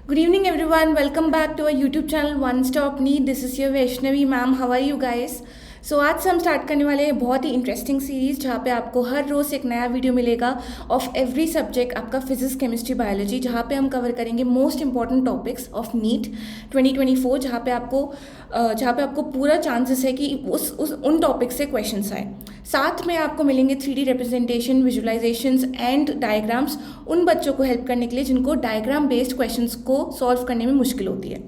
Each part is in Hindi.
Good evening, everyone. Welcome back to our YouTube channel One Stop Need. This is your Vaishnavi ma'am. How are you guys? आज से हम स्टार्ट करने वाले हैं बहुत ही इंटरेस्टिंग सीरीज़ जहाँ पे आपको हर रोज़ एक नया वीडियो मिलेगा ऑफ एवरी सब्जेक्ट, आपका फिजिक्स, केमिस्ट्री, बायोलॉजी, जहाँ पे हम कवर करेंगे most important topics of NEET 2024, जहाँ पे आपको पूरा चांसेस है कि उन टॉपिक से क्वेश्चंस आए। साथ में आपको मिलेंगे 3D representation, visualisations and diagrams उन बच्चों को हेल्प करने के लिए जिनको डायग्राम बेस्ड क्वेश्चंस को सॉल्व करने में मुश्किल होती है।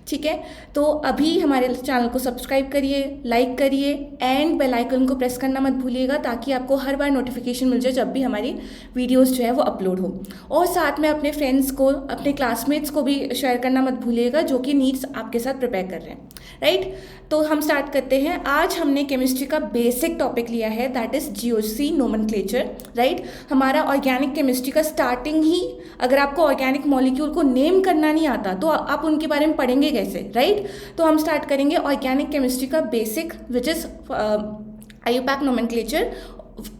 ठीक है, तो अभी हमारे चैनल को सब्सक्राइब करिए, लाइक करिए एंड बेल आइकन को प्रेस करना मत भूलिएगा ताकि आपको हर बार नोटिफिकेशन मिल जाए जब भी हमारी वीडियोस जो है वो अपलोड हो। और साथ में अपने फ्रेंड्स को, अपने क्लासमेट्स को भी शेयर करना मत भूलिएगा जो कि नीट्स आपके साथ प्रिपेयर कर रहे हैं। राइट, तो हम स्टार्ट करते हैं। आज हमने केमिस्ट्री का बेसिक टॉपिक लिया है, that is GOC nomenclature. Right, हमारा ऑर्गेनिक केमिस्ट्री का स्टार्टिंग ही, अगर आपको ऑर्गेनिक मॉलिक्यूल को नेम करना नहीं आता तो आप उनके बारे में पढ़ेंगे कैसे? राइट, तो हम स्टार्ट करेंगे ऑर्गेनिक केमिस्ट्री का basic which is IUPAC nomenclature,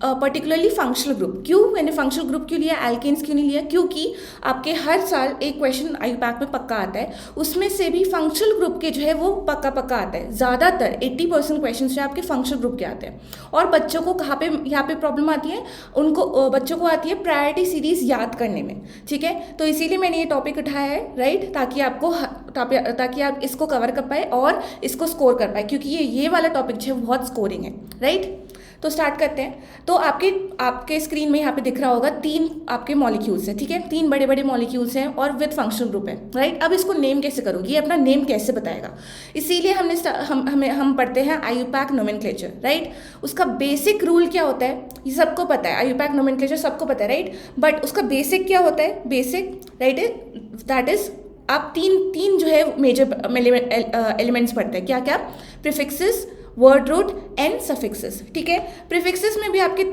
particularly functional group. क्यों मैंने फंक्शनल ग्रुप क्यों लिया, एल्केन्स क्यों नहीं लिया? क्योंकि आपके हर साल एक क्वेश्चन IUPAC में पक्का आता है, उसमें से भी फंक्शनल ग्रुप के जो है वो पक्का आता है। ज़्यादातर 80% क्वेश्चन जो है आपके फंक्शनल ग्रुप के आते हैं। और बच्चों को कहाँ पे यहाँ पे प्रॉब्लम आती है, उनको बच्चों को आती है प्रायोरिटी सीरीज याद करने में। ठीक है, तो इसीलिए मैंने ये टॉपिक उठाया है। राइट, ताकि आप इसको कवर कर पाए और इसको स्कोर कर पाए, क्योंकि ये वाला टॉपिक जो है बहुत स्कोरिंग है। राइट, तो स्टार्ट करते हैं। तो आपके स्क्रीन में यहाँ पे दिख रहा होगा 3 आपके मॉलिक्यूल्स हैं। ठीक है, 3 बड़े बड़े मॉलिक्यूल्स हैं और विद फंक्शनल ग्रुप है। राइट, अब इसको नेम कैसे करोगे, ये अपना नेम कैसे बताएगा? इसीलिए हम पढ़ते हैं IUPAC नोमेनक्लेचर। राइट, उसका बेसिक रूल क्या होता है ये सबको पता है, IUPAC नोमेनक्लेचर सबको पता है। राइट, बट उसका बेसिक क्या होता है? बेसिक दैट इज आप तीन जो है मेजर एलिमेंट्स पढ़ते हैं। क्या क्या? Prefixes, word root and suffixes. ठीक है, प्रीफिक्सेस में भी आपके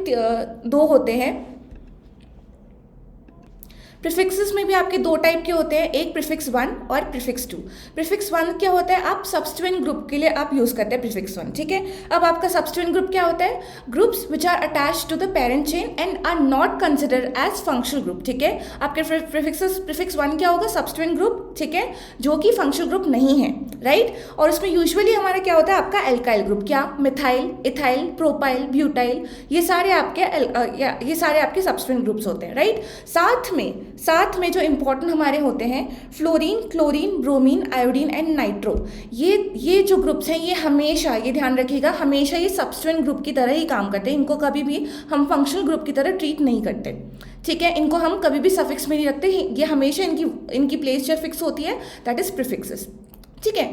2 होते हैं। प्रीफिक्सेस में भी आपके 2 टाइप के होते हैं, एक प्रीफिक्स 1 और प्रीफिक्स 2। प्रीफिक्स 1 क्या होता है? आप सब्स्टिट्यूएंट ग्रुप के लिए आप यूज़ करते हैं प्रीफिक्स 1। ठीक है, अब आपका सब्स्टिट्यूएंट ग्रुप क्या होता है? Groups which are attached to the parent chain and are not considered as functional group. ठीक है, आपके प्रीफिक्स 1 क्या होगा? Substituent group. ठीक है, जो कि फंक्शनल ग्रुप नहीं है। राइट, और उसमें यूजुअली हमारा क्या होता है? आपका एल्काइल ग्रुप। क्या? मिथाइल, इथाइल, प्रोपाइल, ब्यूटाइल, ये सारे आपके सब्स्टिट्यूएंट ग्रुप्स होते हैं। राइट, साथ में जो इंपॉर्टेंट हमारे होते हैं fluorine, chlorine, bromine, iodine and nitro. ये जो ग्रुप्स हैं ये हमेशा, ये ध्यान रखिएगा, हमेशा ये सब्स्टिट्यूएंट ग्रुप की तरह ही काम करते हैं। इनको कभी भी हम फंक्शनल ग्रुप की तरह ट्रीट नहीं करते। ठीक है, इनको हम कभी भी सफिक्स में नहीं रखते, ये हमेशा इनकी प्लेस जो फिक्स होती है, दैट इज प्रीफिक्सेस। ठीक है,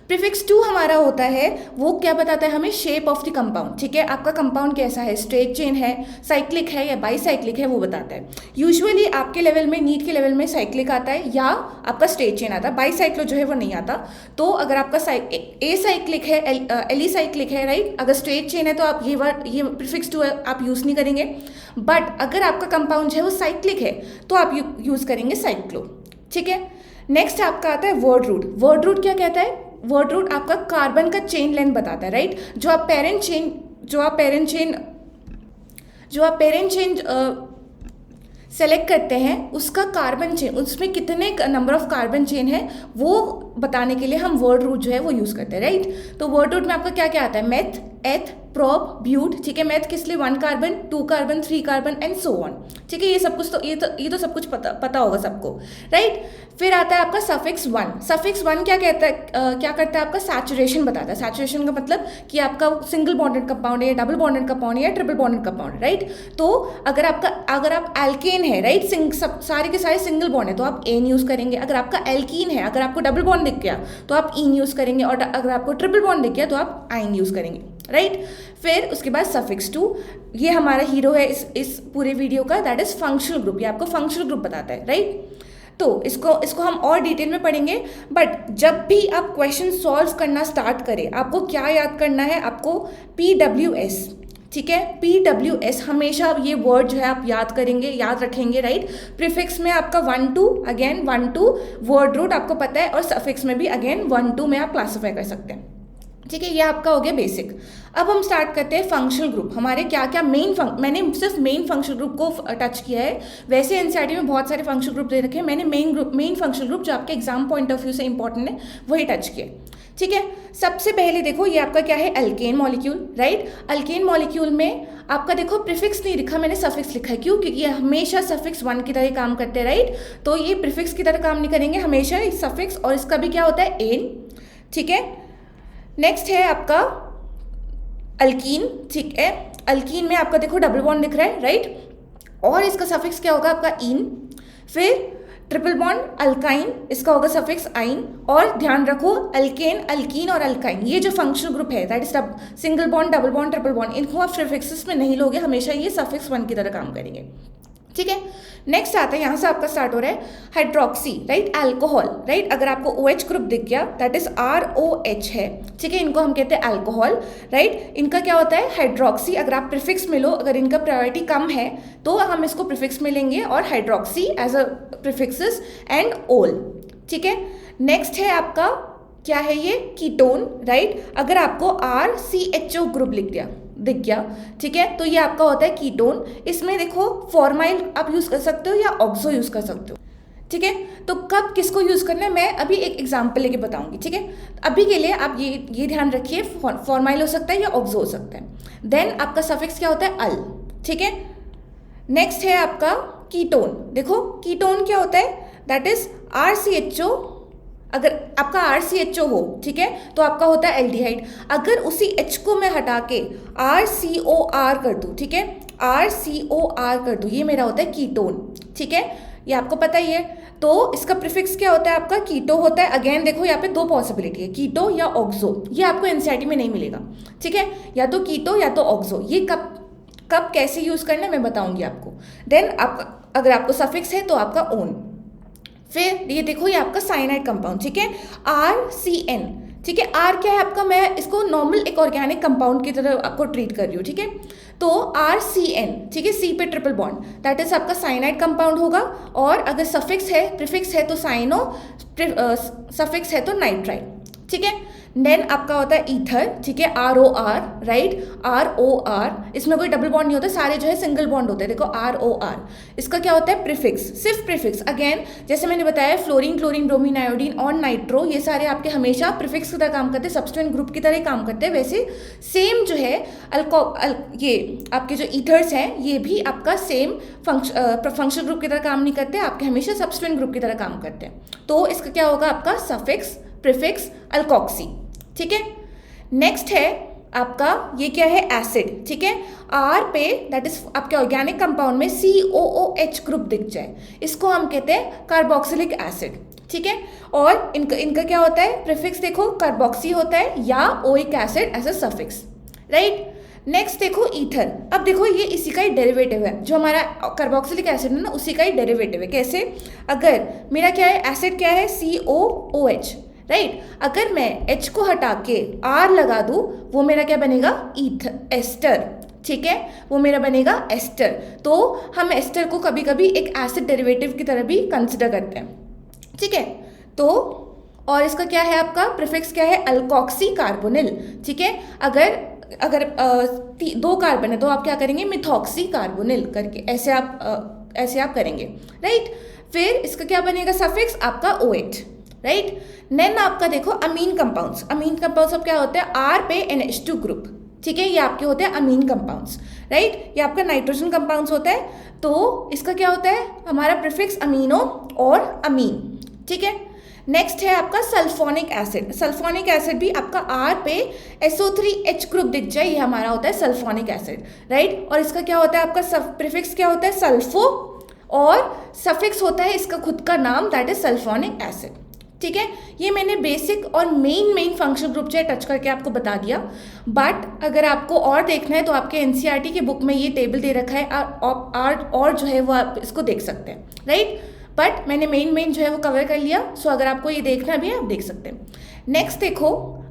प्रीफिक्स 2 हमारा होता है, वो क्या बताता है हमें? Shape of the compound. ठीक है, आपका कंपाउंड कैसा है, स्ट्रेट चेन है, साइक्लिक है या बाईसाइक्लिक है, वो बताता है। यूजुअली आपके लेवल में, नीट के लेवल में साइक्लिक आता है या आपका स्ट्रेट चेन आता है, बाईसाइक्लो जो है वो नहीं आता। तो अगर आपका ए साइक्लिक है, एली साइक्लिक है, राइट, अगर स्ट्रेट चेन है तो आप ये प्रीफिक्स 2 आप यूज़ नहीं करेंगे। बट अगर आपका कंपाउंड जो है वो साइक्लिक है तो आप यूज़ करेंगे साइक्लो। ठीक है, नेक्स्ट आपका आता है वर्ड रूट। वर्ड रूट क्या कहता है? वर्ड रूट आपका कार्बन का चेन लेंथ बताता है। राइट, जो आप पेरेंट चेन सेलेक्ट करते हैं उसका कार्बन चेन, उसमें कितने नंबर ऑफ कार्बन चेन है वो बताने के लिए हम वर्ड रूट जो है वो यूज़ करते हैं। राइट, तो वर्ड रूट में आपका क्या क्या आता है? मेथ, एथ, प्रोप, ब्यूट। ठीक है, मैथ किस लिए? 1 carbon, 2 carbon, 3 carbon and so on. ठीक है, ये सब कुछ तो ये तो सब कुछ पता होगा सबको। राइट, फिर आता है आपका सफिक्स 1। सफिक्स 1 क्या कहता है? क्या करता है? आपका सैचुरेशन बताता है। सैचुरेशन का मतलब कि आपका सिंगल बॉन्डेड कंपाउंड है या डबल बॉन्डेड कंपाउंड है या ट्रिपल बॉन्डेड कंपाउंड है। राइट, तो अगर आप एल्केन है, राइट, सारे के सारे सिंगल बॉन्ड है तो आप एन यूज़ करेंगे। अगर आपका एल्कीन है, अगर आपको डबल बॉन्ड दिख गया तो आप इन यूज़ करेंगे, और अगर आपको ट्रिपल बॉन्ड दिख गया तो आप आइन यूज़ करेंगे। राइट, फिर उसके बाद सफिक्स 2, ये हमारा हीरो है इस पूरे वीडियो का, दैट इज फंक्शनल ग्रुप। ये आपको फंक्शनल ग्रुप बताता है। राइट, तो इसको हम और डिटेल में पढ़ेंगे। बट जब भी आप क्वेश्चन सॉल्व करना स्टार्ट करें, आपको क्या याद करना है? आपको PWS। ठीक है, PWS हमेशा ये वर्ड जो है आप याद रखेंगे। राइट, प्रीफिक्स में आपका 1 2, वर्ड रूट आपको पता है, और सफिक्स में भी अगेन 1 2 में आप क्लासीफाई कर सकते हैं। ठीक है, ये आपका हो गया बेसिक। अब हम स्टार्ट करते हैं फंक्शनल ग्रुप। हमारे क्या क्या मैंने सिर्फ मेन फंक्शनल ग्रुप को टच किया है, वैसे एनसीईआरटी में बहुत सारे फंक्शनल ग्रुप दे रखे हैं, मैंने मेन फंक्शनल ग्रुप जो आपके एग्जाम पॉइंट ऑफ व्यू से इंपॉर्टेंट है वही टच किया। ठीक है, सबसे पहले देखो ये आपका क्या है, alkane molecule, right. Alkane molecule में आपका देखो प्रीफिक्स नहीं लिखा, मैंने सफिक्स लिखा है। क्यों? क्योंकि ये हमेशा सफिक्स 1 की तरह काम करते हैं, राइट। तो ये प्रीफिक्स की तरह काम नहीं करेंगे, हमेशा सफिक्स, और इसका भी क्या होता है, एन। ठीक है, नेक्स्ट है आपका अल्कीन। ठीक है, अल्कीन में आपका देखो डबल बॉन्ड दिख रहा है, राइट, और इसका सफिक्स क्या होगा आपका इन। फिर ट्रिपल बॉन्ड अल्काइन, इसका होगा सफिक्स आइन। और ध्यान रखो अल्केन, अल्कीन और अल्काइन ये जो फंक्शनल ग्रुप है that is single bond, double bond, triple bond, इनको आप प्रीफिक्सेस में नहीं लोगे, हमेशा ये सफिक्स 1 की तरह काम करेंगे। ठीक है, नेक्स्ट आता है, यहाँ से आपका स्टार्ट हो रहा है हाइड्रोक्सी, राइट, अल्कोहल, राइट। अगर आपको OH ग्रुप दिख गया दैट इज ROH है। ठीक है, इनको हम कहते हैं अल्कोहल, राइट। इनका क्या होता है, हाइड्रोक्सी। अगर आप प्रीफिक्स में लो, अगर इनका प्रायोरिटी कम है तो हम इसको प्रीफिक्स में लेंगे, और hydroxy as a prefixes and ol. ठीक है, नेक्स्ट है आपका क्या है, ये कीटोन, राइट। अगर आपको RCHO ग्रुप दिख गया, ठीक है, तो ये आपका होता है कीटोन। इसमें देखो फॉर्माइल आप यूज कर सकते हो या ऑक्सो यूज कर सकते हो। ठीक है, तो कब किसको यूज करना है मैं अभी एक एग्जांपल लेके बताऊंगी। ठीक है, अभी के लिए आप ये ध्यान रखिए, फॉर्माइल हो सकता है या ऑक्सो हो सकता है। देन आपका सफिक्स क्या होता है, अल। ठीक है, नेक्स्ट है आपका कीटोन। देखो कीटोन क्या होता है, दैट इज RCHO। अगर आपका RCHO हो, ठीक है, तो आपका होता है एल्डिहाइड। अगर उसी H को मैं हटा के RCOR कर दूँ, ठीक है, RCOR कर दूँ, ये मेरा होता है कीटोन। ठीक है, ये आपको पता ही है। तो इसका प्रीफिक्स क्या होता है आपका, कीटो होता है। अगेन देखो यहाँ पे 2 पॉसिबिलिटी है, कीटो या ऑक्सो। ये आपको एनसीईआरटी में नहीं मिलेगा। ठीक है, या तो कीटो या तो ऑक्सो। ये कब कैसे यूज करना है मैं बताऊंगी आपको। देन आपका अगर आपको सफिक्स है तो आपका ओन। फिर ये देखो ये आपका साइनाइड कंपाउंड, ठीक है, RCN। ठीक है, R क्या है आपका, मैं इसको नॉर्मल एक ऑर्गेनिक कंपाउंड की तरह आपको ट्रीट कर रही हूँ। ठीक है, तो RCN, ठीक है, C पे ट्रिपल बॉन्ड, दैट इज आपका साइनाइड कंपाउंड होगा। और अगर सफिक्स है, प्रीफिक्स है तो साइनो, सफिक्स है तो नाइट्राइल। ठीक है, देन आपका होता है ईथर। ठीक है, ROR, राइट, ROR। इसमें कोई डबल बॉन्ड नहीं होता, सारे जो है सिंगल बॉन्ड होते हैं। देखो ROR, इसका क्या होता है, प्रीफिक्स, सिर्फ प्रीफिक्स। अगेन जैसे मैंने बताया फ्लोरीन, क्लोरीन, ब्रोमीन, आयोडीन और नाइट्रो, ये सारे आपके हमेशा प्रीफिक्स की तरह काम करते हैं, सब्स्टिट्यूएंट ग्रुप की तरह ही काम करते हैं। वैसे सेम जो है ये आपके जो ईथर्स हैं ये भी आपका सेम फंक्शनल ग्रुप की तरह काम नहीं करते, आपके हमेशा सब्स्टिट्यूएंट ग्रुप की तरह काम करते हैं। तो इसका क्या होगा आपका सफिक्स, प्रीफिक्स, अल्कोक्सी। ठीक है, नेक्स्ट है आपका ये क्या है, एसिड। ठीक है, R पे दैट इज आपके ऑर्गेनिक कंपाउंड में COOH ग्रुप दिख जाए, इसको हम कहते हैं कार्बोक्सिलिक एसिड। ठीक है, और इनका क्या होता है, प्रीफिक्स देखो कार्बोक्सी होता है या oic acid as a suffix, right. Next देखो ईथर। अब देखो ये इसी का ही डेरिवेटिव है, जो हमारा कार्बोक्सिलिक एसिड है ना उसी का ही डेरिवेटिव है। कैसे, अगर मेरा क्या है, एसिड क्या है, COOH, राइट। अगर मैं H को हटा के R लगा दूँ वो मेरा क्या बनेगा, एस्टर। ठीक है, वो मेरा बनेगा एस्टर। तो हम एस्टर को कभी कभी एक एसिड डेरिवेटिव की तरह भी कंसिडर करते हैं। ठीक है, तो और इसका क्या है आपका प्रीफिक्स क्या है, अल्कोक्सी कार्बोनिल। ठीक है, अगर 2 कार्बन है तो आप क्या करेंगे, मिथॉक्सी कार्बोनिल करके ऐसे आप करेंगे, राइट। फिर इसका क्या बनेगा सफिक्स आपका OH, राइट। देन आपका देखो अमीन कंपाउंड्स। अमीन कंपाउंड्स अब क्या होते हैं, R पे NH2 ग्रुप। ठीक है, ये आपके होते हैं अमीन कंपाउंड्स, राइट। ये आपका नाइट्रोजन कंपाउंड्स होता है। तो इसका क्या होता है, हमारा प्रीफिक्स अमीनो और अमीन। ठीक है, नेक्स्ट है आपका सल्फोनिक एसिड। सल्फोनिक एसिड भी आपका R पे SO3H ग्रुप दिख जाए, ये हमारा होता है सल्फोनिक एसिड, राइट। और इसका क्या होता है आपका प्रीफिक्स क्या होता है, सल्फो, और सफिक्स होता है इसका खुद का नाम दैट इज सल्फोनिक एसिड। ठीक है, ये मैंने बेसिक और मेन फंक्शनल ग्रुप जो है टच करके आपको बता दिया। बट अगर आपको और देखना है तो आपके एनसीईआरटी के बुक में ये टेबल दे रखा है, और जो है वो आप इसको देख सकते हैं, राइट। बट मैंने मेन जो है वो कवर कर लिया। सो अगर आपको ये देखना भी है आप देख सकते हैं। नेक्स्ट देखो,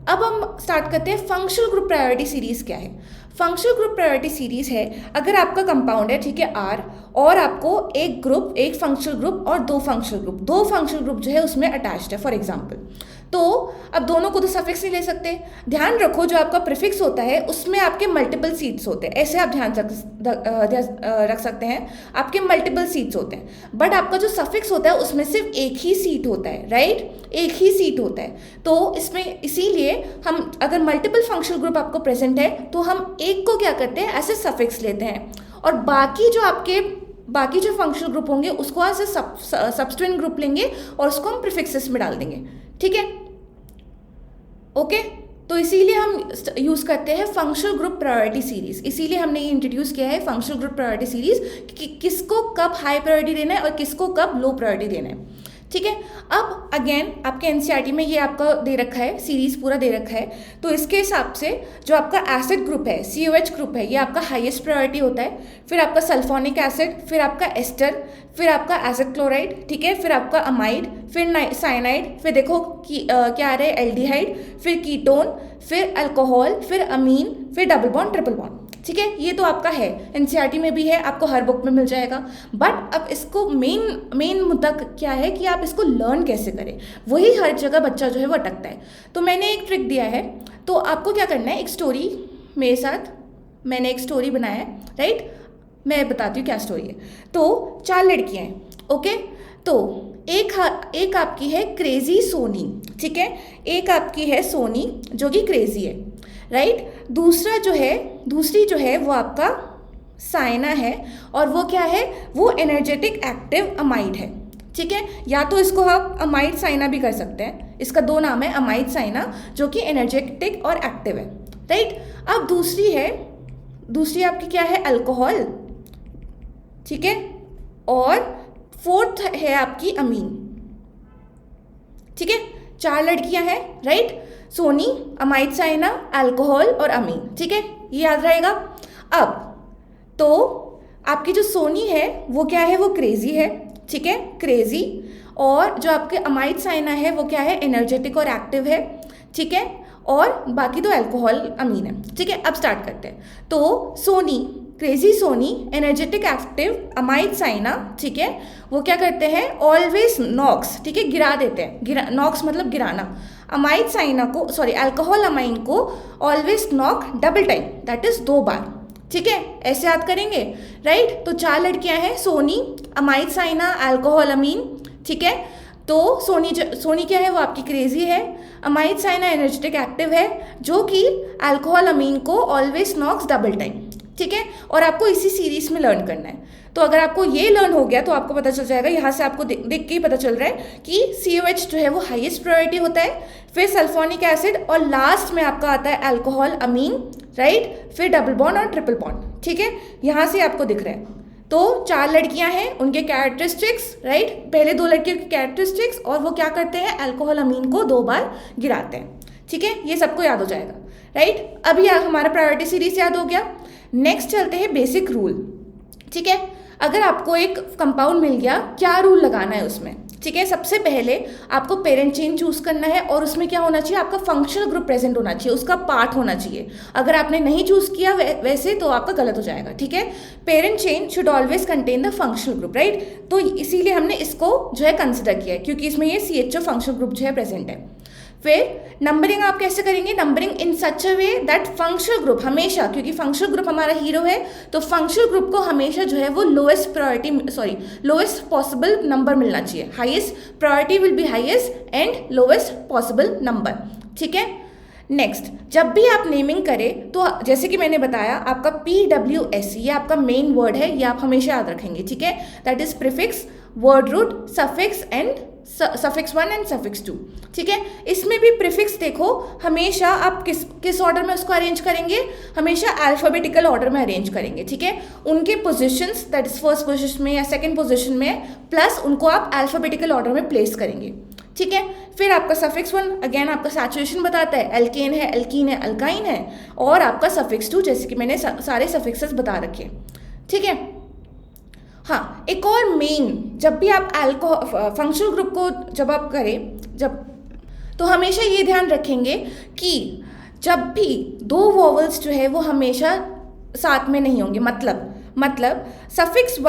अब हम स्टार्ट करते हैं फंक्शनल ग्रुप प्रायोरिटी सीरीज क्या है। फंक्शनल ग्रुप प्रायोरिटी सीरीज है, अगर आपका कंपाउंड है, ठीक है, R, और आपको एक ग्रुप, एक फंक्शनल ग्रुप और 2 फंक्शनल ग्रुप जो है उसमें अटैच्ड है। फॉर एग्जांपल तो अब दोनों को तो सफिक्स नहीं ले सकते। ध्यान रखो जो आपका प्रीफिक्स होता है उसमें आपके मल्टीपल सीट्स होते हैं, ऐसे आप ध्यान रख सकते हैं, आपके मल्टीपल सीट्स होते हैं। बट आपका जो सफिक्स होता है उसमें सिर्फ एक ही सीट होता है, राइट, एक ही सीट होता है। तो इसमें इसीलिए हम अगर मल्टीपल फंक्शनल ग्रुप आपको प्रेजेंट है तो हम एक को क्या करते हैं, ऐसे सफिक्स लेते हैं, और बाकी जो फंक्शनल ग्रुप होंगे उसको ऐसे सब्स्टिट्यूएंट ग्रुप लेंगे और उसको हम प्रीफिक्सेस में डाल देंगे, ठीक है, ओके। तो इसीलिए हम यूज़ करते हैं फंक्शनल ग्रुप प्रायोरिटी सीरीज, इसीलिए हमने ये इंट्रोड्यूस किया है फंक्शनल ग्रुप प्रायोरिटी सीरीज कि किसको कब हाई प्रायोरिटी देना है और किसको कब लो प्रायोरिटी देना है, ठीक है। अब अगेन आपके एनसीईआरटी में ये आपका दे रखा है, सीरीज पूरा दे रखा है, तो इसके हिसाब से जो आपका एसिड ग्रुप है, COH ग्रुप है, ये आपका हाईएस्ट प्रायोरिटी होता है। फिर आपका सल्फोनिक एसिड, फिर आपका एस्टर, फिर आपका एसिड क्लोराइड, ठीक है, फिर आपका अमाइड, फिर साइनाइड, फिर देखो कि क्या आ रहा है, एल्डिहाइड, फिर कीटोन, फिर अल्कोहल, फिर अमीन, फिर डबल बॉन्ड, ट्रिपल बॉन्ड, ठीक है। ये तो आपका है, एनसीईआरटी में भी है, आपको हर बुक में मिल जाएगा। बट अब इसको मेन मुद्दा क्या है कि आप इसको लर्न कैसे करें, वही हर जगह बच्चा जो है वो अटकता है। तो मैंने एक ट्रिक दिया है, तो आपको क्या करना है, एक स्टोरी मेरे साथ, मैंने एक स्टोरी बनाया है, राइट, मैं बताती हूँ क्या स्टोरी है। तो 4 लड़कियाँ हैं, ओके। तो एक आपकी है क्रेजी सोनी, ठीक है, एक आपकी है सोनी जो कि क्रेजी है, राइट। दूसरी जो है वो आपका साइना है, और वो क्या है, वो एनर्जेटिक एक्टिव अमाइड है, ठीक है। या तो इसको आप अमाइड साइना भी कर सकते हैं, इसका 2 नाम है, अमाइड साइना जो कि एनर्जेटिक और एक्टिव है, राइट। अब दूसरी आपकी क्या है, अल्कोहल, ठीक है, और 4th है आपकी अमीन, ठीक है। 4 लड़कियां हैं, right, Soni, amide Saina, alcohol और अमीन, ठीक है, ये याद रहेगा। अब तो आपकी जो सोनी है वो क्या है, वो क्रेजी है, ठीक है, क्रेजी, और जो आपके अमाइड साइना है वो क्या है, एनर्जेटिक और एक्टिव है, ठीक है, और बाकी तो अल्कोहल अमीन है, ठीक है। अब स्टार्ट करते हैं। तो Soni, crazy Soni, energetic active, amide Saina, ठीक है, वो क्या करते हैं, ऑलवेज नॉक्स, ठीक है, गिरा देते हैं, नॉक्स मतलब गिराना, अमाइड साइना को, सॉरी अल्कोहल अमाइन को always knock double time, that is 2 बार, ठीक है, ऐसे याद करेंगे, राइट। तो 4 लड़कियां हैं, सोनी, अमाइड साइना, अल्कोहल अमीन, ठीक है। तो सोनी क्या है, वो आपकी क्रेजी है, अमाइड साइना एनर्जेटिक एक्टिव है, जो कि अल्कोहल अमीन को ऑलवेज नॉक्स डबल टाइम, ठीक है। और आपको इसी सीरीज में लर्न करना है। तो अगर आपको ये लर्न हो गया तो आपको पता चल जाएगा, यहाँ से आपको देख के ही पता चल रहा है कि COH जो है वो हाईएस्ट प्रायोरिटी होता है, फिर सल्फोनिक एसिड, और लास्ट में आपका आता है अल्कोहल अमीन, राइट, फिर डबल बॉन्ड और ट्रिपल बॉन्ड, ठीक है, यहाँ से आपको दिख रहा है। तो 4 लड़कियां हैं, उनके कैरेक्टरिस्टिक्स, राइट, पहले 2 लड़कियों के कैरेक्टरिस्टिक्स, और वो क्या करते हैं, अल्कोहल अमीन को 2 बार गिराते हैं, ठीक है, ये सबको याद हो जाएगा, राइट। अभी हमारा प्रायोरिटी सीरीज याद हो गया। नेक्स्ट चलते हैं बेसिक रूल, ठीक है। अगर आपको एक कंपाउंड मिल गया, क्या रूल लगाना है उसमें, ठीक है। सबसे पहले आपको पेरेंट चेन चूज करना है, और उसमें क्या होना चाहिए, आपका फंक्शनल ग्रुप प्रेजेंट होना चाहिए, उसका पार्ट होना चाहिए। अगर आपने नहीं चूज किया वैसे तो आपका गलत हो जाएगा, ठीक है। Parent chain should always contain the functional group, right. तो इसीलिए हमने इसको जो है कंसिडर किया है, क्योंकि इसमें ये CHO फंक्शनल ग्रुप जो है प्रेजेंट है। फिर नंबरिंग आप कैसे करेंगे, numbering in such a way that functional group हमेशा, क्योंकि फंक्शनल ग्रुप हमारा हीरो है, तो फंक्शनल ग्रुप को हमेशा जो है वो लोएस्ट पॉसिबल नंबर मिलना चाहिए। Highest priority will be highest and lowest possible number, ठीक है। नेक्स्ट, जब भी आप नेमिंग करें तो जैसे कि मैंने बताया, आपका PWS ये आपका मेन वर्ड है, ये आप हमेशा याद रखेंगे, ठीक है, that is prefix, word root, suffix and suffix 1 and suffix 2, ठीक है। इसमें भी प्रीफिक्स देखो, हमेशा आप किस ऑर्डर में उसको अरेंज करेंगे, हमेशा अल्फाबेटिकल ऑर्डर में अरेंज करेंगे, ठीक है। उनके positions, that is first position में या सेकंड पोजीशन में, प्लस उनको आप अल्फाबेटिकल ऑर्डर में प्लेस करेंगे, ठीक है। फिर आपका सफिक्स 1 अगेन आपका सैचुरेशन बताता है, एल्केन है, एल्कीन है, अल्काइन है, और आपका सफिक्स 2 जैसे कि मैंने सारे सफिक्सेस बता रखे, ठीक है। हाँ, एक और मेन, जब भी आप फंक्शनल ग्रुप को जब आप करें, तो हमेशा ये ध्यान रखेंगे कि जब भी 2 वोवल्स जो है वो हमेशा साथ में नहीं होंगे, मतलब सफिक्स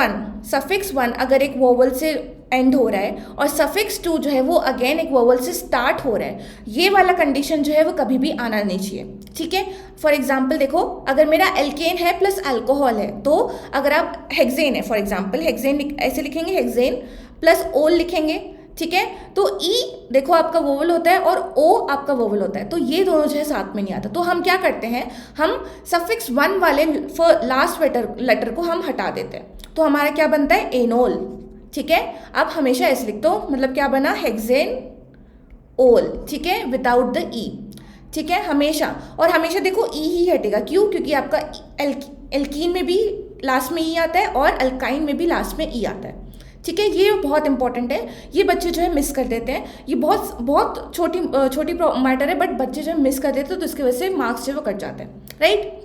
1 अगर एक वोवल से एंड हो रहा है और सफिक्स टू जो है वो अगेन एक वोवल से स्टार्ट हो रहा है, ये वाला कंडीशन जो है वो कभी भी आना नहीं चाहिए, ठीक है। फॉर एग्जाम्पल देखो, अगर मेरा एल्केन है प्लस अल्कोहल है, तो अगर आप हेक्सेन है, फॉर एग्जाम्पल हेक्सेन ऐसे लिखेंगे, हेक्सेन प्लस ओल लिखेंगे, ठीक है। तो ई देखो आपका वोवल होता है और ओ आपका वोवल होता है, तो ये दोनों जो है साथ में नहीं आता। तो हम क्या करते हैं, हम सफिक्स 1 वाले लास्ट लेटर को हम हटा देते हैं, तो हमारा क्या बनता है, एनोल, ठीक है। आप हमेशा ऐसे लिख दो, मतलब क्या बना, हेक्सेन ओल, ठीक है, विदाउट द ई, ठीक है, हमेशा। और हमेशा देखो ई ही हटेगा, क्यों, क्योंकि आपका एल्कीन में भी लास्ट में ई आता है और अल्काइन में भी लास्ट में ई आता है, ठीक है। ये बहुत इंपॉर्टेंट है, ये बच्चे जो है मिस कर देते हैं, ये बहुत बहुत छोटी मैटर है, बट बच्चे जो है मिस कर देते हैं, तो इसकी वजह से मार्क्स जो है वो कट जाते हैं, राइट।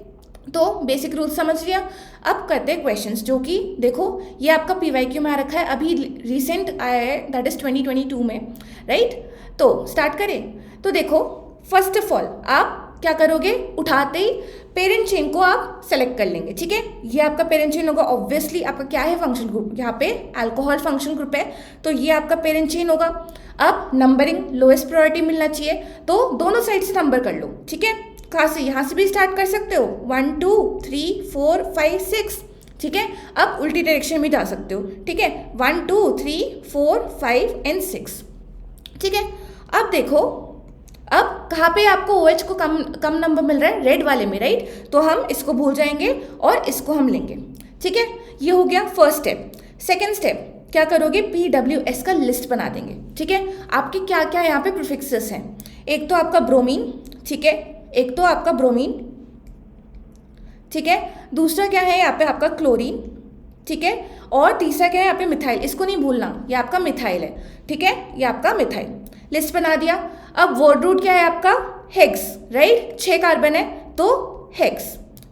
तो बेसिक रूल समझ लिया। अब करते हैं क्वेश्चंस, जो कि देखो ये आपका PYQ में आ रखा है, अभी रिसेंट आया है, दैट इज 2022 में, राइट। तो स्टार्ट करें। तो देखो फर्स्ट ऑफ ऑल आप क्या करोगे, उठाते ही पेरेंट चेन को आप सेलेक्ट कर लेंगे, ठीक है। ये आपका पेरेंट चेन होगा, ऑब्वियसली आपका क्या है, फंक्शन ग्रुप, यहाँ पे अल्कोहल फंक्शन ग्रुप है, तो ये आपका पेरेंट चेन होगा। अब नंबरिंग लोएस्ट प्रायोरिटी मिलना चाहिए, तो दोनों साइड से नंबर कर लो, ठीक है। कहाँ से, यहाँ से भी स्टार्ट कर सकते हो, 1 2 3 4 5 6, ठीक है। अब उल्टी डायरेक्शन में जा सकते हो, ठीक है, 1 2 3 4 5 एंड 6, ठीक है। अब देखो, अब कहाँ पे आपको OH को कम नंबर मिल रहा है, रेड वाले में, राइट। तो हम इसको भूल जाएंगे और इसको हम लेंगे, ठीक है। ये हो गया फर्स्ट स्टेप। सेकेंड स्टेप क्या करोगे, PWS का लिस्ट बना देंगे, ठीक है। आपके क्या क्या यहाँ पे प्रीफिक्सेस हैं, एक तो आपका ब्रोमीन, ठीक है, एक तो आपका ब्रोमीन, ठीक है, दूसरा क्या है यहाँ पे आपका क्लोरीन, ठीक है, और तीसरा क्या है यहाँ पे मिथाइल, इसको नहीं भूलना, ये आपका मिथाइल है, ठीक है, ये आपका मिथाइल। लिस्ट बना दिया। अब वर्ड रूट क्या है आपका, हेक्स, राइट, 6 कार्बन है तो हेक्स,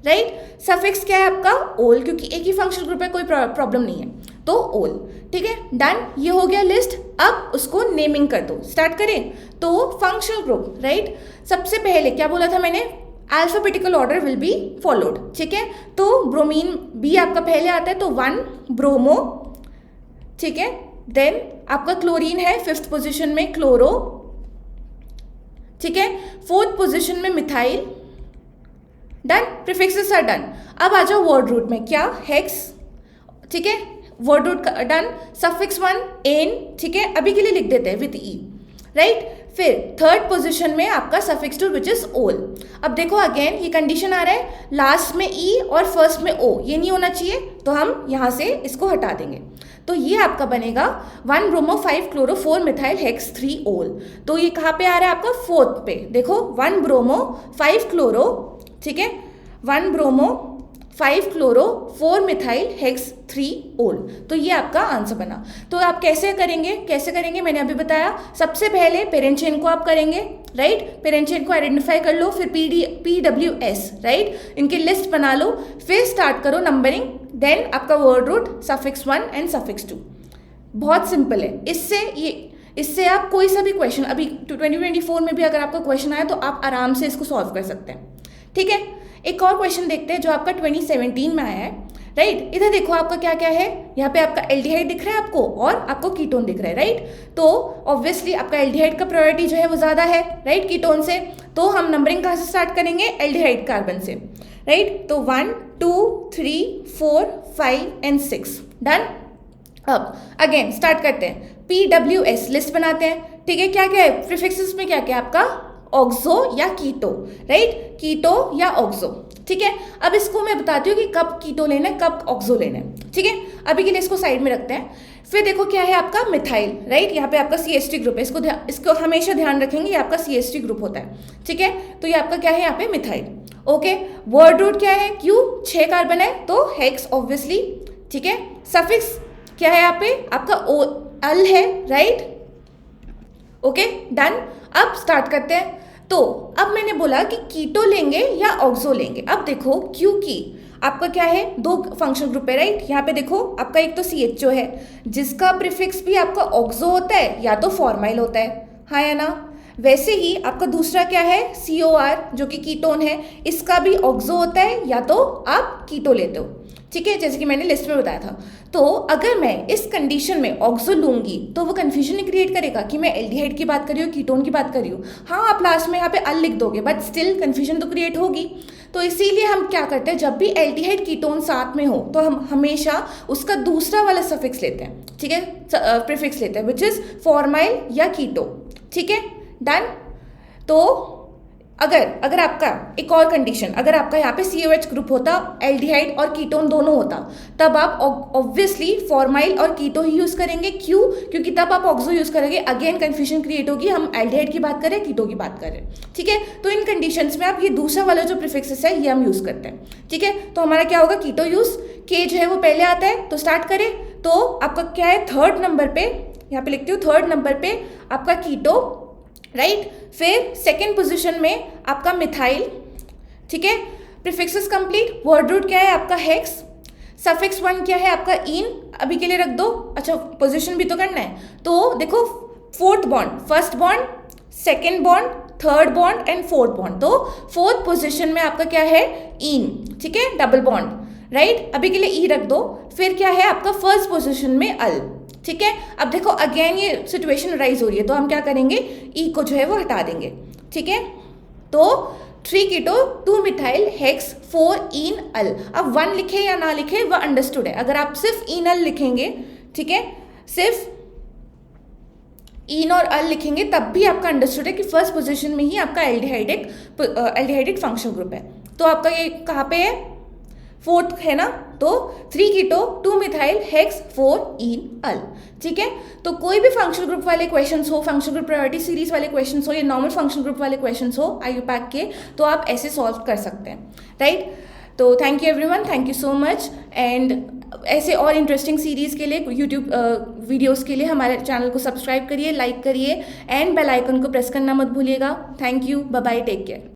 राइट। सफिक्स क्या है आपका, ओल, क्योंकि एक ही फंक्शनल ग्रुप है, कोई प्रॉब्लम नहीं है, तो ओल, ठीक है, डन। ये हो गया लिस्ट। अब उसको नेमिंग कर दो, स्टार्ट करें। तो फंक्शनल ग्रुप, राइट, सबसे पहले क्या बोला था मैंने, alphabetical order will be followed, ठीक है। तो ब्रोमीन बी आपका पहले आता है, तो 1 ब्रोमो, ठीक है। देन आपका क्लोरीन है 5th पोजीशन में, क्लोरो, ठीक है। 4th पोजीशन में methyl, done, prefixes are done. अब आ जाओ वर्ड रूट में, क्या, हेक्स, ठीक है, word root done. Suffix 1 ane, ठीक है, अभी के लिए लिख देते हैं विथ ई, राइट। फिर 3rd पोजीशन में आपका सफिक्स 2 विच इज ओल। अब देखो अगेन ये कंडीशन आ रहा है, लास्ट में ई और फर्स्ट में ओ, ये नहीं होना चाहिए, तो हम यहाँ से इसको हटा देंगे। तो ये आपका बनेगा 1 ब्रोमो 5 क्लोरो 4 मिथाइल हेक्स 3 ओल। तो ये कहाँ पे आ रहा है आपका, 4th पे, देखो 1 ब्रोमो 5 क्लोरो, ठीक है, 1 ब्रोमो 5 क्लोरो 4 मिथाइल हेक्स 3 ओल। तो ये आपका आंसर बना। तो आप कैसे करेंगे मैंने अभी बताया। सबसे पहले पेरेंट चेन को आप करेंगे, राइट, पेरेंट चेन को आइडेंटिफाई कर लो, फिर PWS, राइट, इनकी लिस्ट बना लो, फिर स्टार्ट करो नंबरिंग, देन आपका word root suffix 1 and suffix 2। बहुत सिंपल है। इससे आप कोई सा भी क्वेश्चन, अभी 2024 में भी अगर आपका क्वेश्चन आया तो आप आराम से इसको सॉल्व कर सकते हैं, ठीक है। एक और क्वेश्चन देखते हैं जो आपका 2017 में आया है, राइट। इधर देखो आपका क्या क्या है, यहाँ पे आपका एल्डिहाइड दिख रहा है आपको और आपको कीटोन दिख रहा है, राइट। तो ऑब्वियसली आपका एल्डिहाइड का प्रायोरिटी जो है वो ज़्यादा है, राइट, कीटोन से। तो हम नंबरिंग कहाँ से स्टार्ट करेंगे, एल्डिहाइड कार्बन से, राइट। तो 1 2 3 4 5 एंड 6, डन। अब अगेन स्टार्ट करते हैं, PWS लिस्ट बनाते हैं, ठीक है। क्या क्या है प्रीफिक्सेस में, क्या क्या आपका ऑक्सो या कीटो, राइट, कीटो या ऑक्सो, ठीक है। अब इसको मैं बताती हूँ कि कब कीटो लेना है, कब ऑक्सो लेना है, ठीक है। अभी के लिए इसको साइड में रखते हैं। फिर देखो क्या है आपका मिथाइल, राइट, यहाँ पे आपका CH3 ग्रुप है, इसको हमेशा ध्यान रखेंगे, ये आपका CH3 ग्रुप होता है, ठीक है। तो ये आपका क्या है यहाँ पे मिथाइल, ओके। वर्ड रूट क्या है, क्यू, 6 कार्बन है तो हेक्स ऑब्वियसली, ठीक है। सफिक्स क्या है यहाँ पे आपका अल है, राइट, ओके, डन। अब स्टार्ट करते हैं। तो अब मैंने बोला कि कीटो लेंगे या ऑक्सो लेंगे। अब देखो क्योंकि आपका क्या है, 2 फंक्शन ग्रुप है, राइट। यहाँ पे देखो आपका एक तो CHO है जिसका प्रीफिक्स भी आपका ऑक्सो होता है या तो फॉर्माइल होता है, हाँ या ना। वैसे ही आपका दूसरा क्या है, COR जो कि कीटोन है, इसका भी ऑक्सो होता है या तो आप कीटो लेते हो, ठीक है, जैसे कि मैंने लिस्ट में बताया था। तो अगर मैं इस कंडीशन में ऑक्सो लूंगी तो वो कन्फ्यूजन क्रिएट करेगा कि मैं एल्डिहाइड की बात कर रही हूँ, कीटोन की बात कर रही हूँ। हाँ, आप लास्ट में यहाँ पे अल लिख दोगे, बट स्टिल कन्फ्यूजन तो क्रिएट होगी। तो इसीलिए हम क्या करते हैं, जब भी एल्डिहाइड कीटोन साथ में हो तो हम हमेशा उसका दूसरा वाला सफिक्स लेते हैं, ठीक है, प्रीफिक्स लेते हैं, विच इज फॉर्माइल या कीटो। ठीक है, डन। तो अगर आपका एक और कंडीशन, अगर आपका यहाँ पे COH ग्रुप होता, एल्डिहाइड और कीटोन दोनों होता, तब आप ऑब्वियसली फॉर्माइल और कीटो ही यूज करेंगे। क्यों? क्योंकि तब आप ऑक्सो यूज करेंगे, अगेन कंफ्यूजन क्रिएट होगी, हम एल्डिहाइड की बात करें, कीटो की बात करें। ठीक है, तो इन कंडीशंस में आप ये दूसरा वाला जो प्रीफिक्सेस है ये हम यूज करते हैं। ठीक है, तो हमारा क्या होगा, कीटो यूज, के जो है वो पहले आता है। तो स्टार्ट करें, तो आपका क्या है, थर्ड नंबर पे, यहाँ पे लिखती हूँ, थर्ड नंबर पे आपका कीटो, राइट। फिर सेकेंड पोजिशन में आपका मिथाइल। ठीक है, प्रीफिक्सेस कंप्लीट। वर्ड रूट क्या है आपका, हेक्स। सफिक्स 1 क्या है आपका, इन, अभी के लिए रख दो। अच्छा, पोजिशन भी तो करना है। तो देखो, fourth bond, first bond, second bond, third bond and fourth bond. तो फोर्थ पोजिशन में आपका क्या है, इन। ठीक है, डबल बॉन्ड, राइट। अभी के लिए ई रख दो। फिर क्या है आपका फर्स्ट पोजिशन में अल। ठीक है, अब देखो अगेन ये सिचुएशन राइज हो रही है, तो हम क्या करेंगे, ई को जो है वो हटा देंगे। ठीक है, तो 3 कीटो 2 मिथाइल हेक्स 4 इन अल। अब 1 लिखे या ना लिखे वह अंडरस्टूड है। अगर आप सिर्फ इन अल लिखेंगे, ठीक है, सिर्फ इन और अल लिखेंगे, तब भी आपका अंडरस्टूड है कि फर्स्ट पोजीशन में ही आपका एल्डिहाइडिक फंक्शनल ग्रुप है। तो आपका ये कहाँ पे है, फोर्थ है ना। तो 3 कीटो 2 मिथाइल हेक्स 4 इन अल। ठीक है, तो कोई भी फंक्शनल ग्रुप वाले क्वेश्चंस हो, फंक्शनल ग्रुप प्रायोरिटी सीरीज वाले क्वेश्चंस हो या नॉर्मल फंक्शनल ग्रुप वाले क्वेश्चंस हो IUPAC के, तो आप ऐसे सॉल्व कर सकते हैं, राइट। तो thank you everyone, thank you so much. And ऐसे और इंटरेस्टिंग सीरीज़ के लिए, यूट्यूब वीडियोस के लिए हमारे चैनल को सब्सक्राइब करिए, लाइक करिए एंड बेल आइकन को प्रेस करना मत भूलिएगा। Thank you, bye bye, take care.